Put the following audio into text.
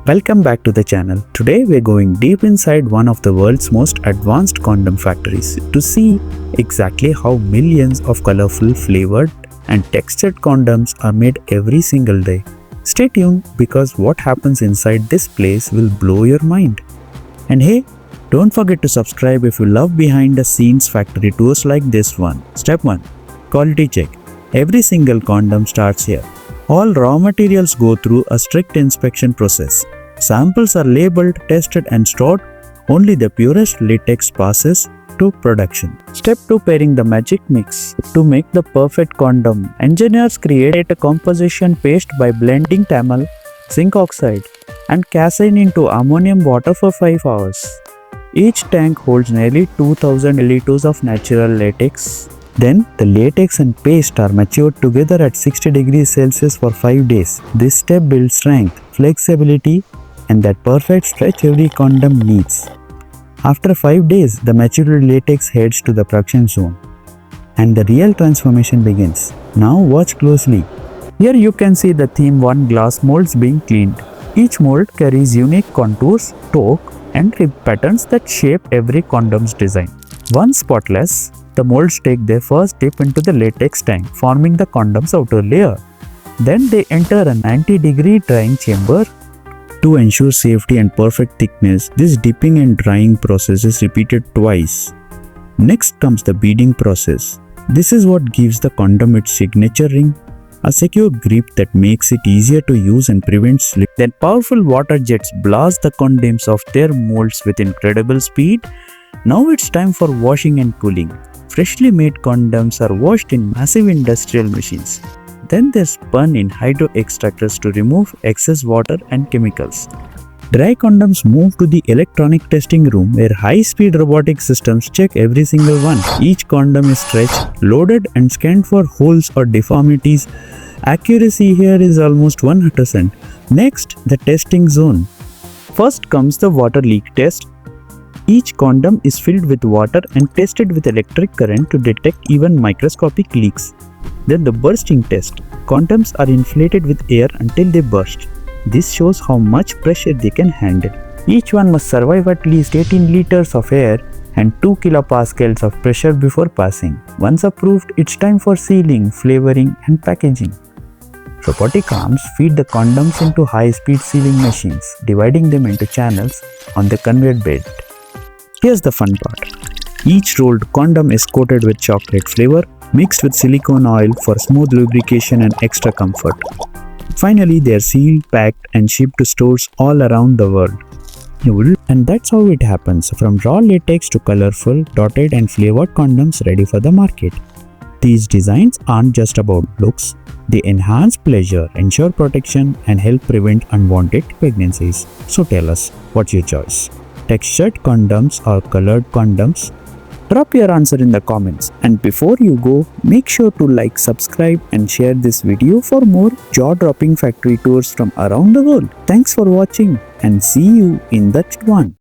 Welcome back to the channel. Today we're going deep inside one of the world's most advanced condom factories to see exactly how millions of colorful, flavored and textured condoms are made every single day. Stay tuned because what happens inside this place will blow your mind. And hey, don't forget to subscribe if you love behind the scenes factory tours like this one. Step 1. Quality check. Every single condom starts here. All raw materials go through a strict inspection process. Samples are labeled, tested and stored. Only the purest latex passes to production. Step 2. Pairing the magic mix. To make the perfect condom, engineers create a composition paste by blending tamale, zinc oxide and casein into ammonium water for 5 hours. Each tank holds nearly 2000 milliliters of natural latex. Then, the latex and paste are matured together at 60 degrees Celsius for 5 days. This step builds strength, flexibility, and that perfect stretch every condom needs. After 5 days, the matured latex heads to the production zone, and the real transformation begins. Now watch closely. Here you can see the Theme 1 glass molds being cleaned. Each mold carries unique contours, torque, and rib patterns that shape every condom's design. Once spotless, the molds take their first dip into the latex tank, forming the condom's outer layer. Then they enter a 90-degree drying chamber. To ensure safety and perfect thickness, this dipping and drying process is repeated twice. Next comes the beading process. This is what gives the condom its signature ring, a secure grip that makes it easier to use and prevents slip. Then powerful water jets blast the condoms off their molds with incredible speed. Now it's time for washing and cooling. Freshly made condoms are washed in massive industrial machines. Then they're spun in hydro extractors to remove excess water and chemicals. Dry condoms move to the electronic testing room where high-speed robotic systems check every single one. Each condom is stretched, loaded and scanned for holes or deformities. Accuracy here is almost 100%. Next, the testing zone. First comes the water leak test. Each condom is filled with water and tested with electric current to detect even microscopic leaks. Then the bursting test. Condoms are inflated with air until they burst. This shows how much pressure they can handle. Each one must survive at least 18 liters of air and 2 kilopascals of pressure before passing. Once approved, it's time for sealing, flavoring and packaging. Robotic arms feed the condoms into high-speed sealing machines, dividing them into channels on the conveyor belt. Here's the fun part. Each rolled condom is coated with chocolate flavor, mixed with silicone oil for smooth lubrication and extra comfort. Finally, they are sealed, packed and shipped to stores all around the world. And that's how it happens, from raw latex to colorful, dotted and flavored condoms ready for the market. These designs aren't just about looks. They enhance pleasure, ensure protection and help prevent unwanted pregnancies. So tell us, what's your choice? Textured condoms or colored condoms? Drop your answer in the comments, and before you go, make sure to like, subscribe and share this video for more jaw-dropping factory tours from around the world. Thanks for watching and see you in the next one.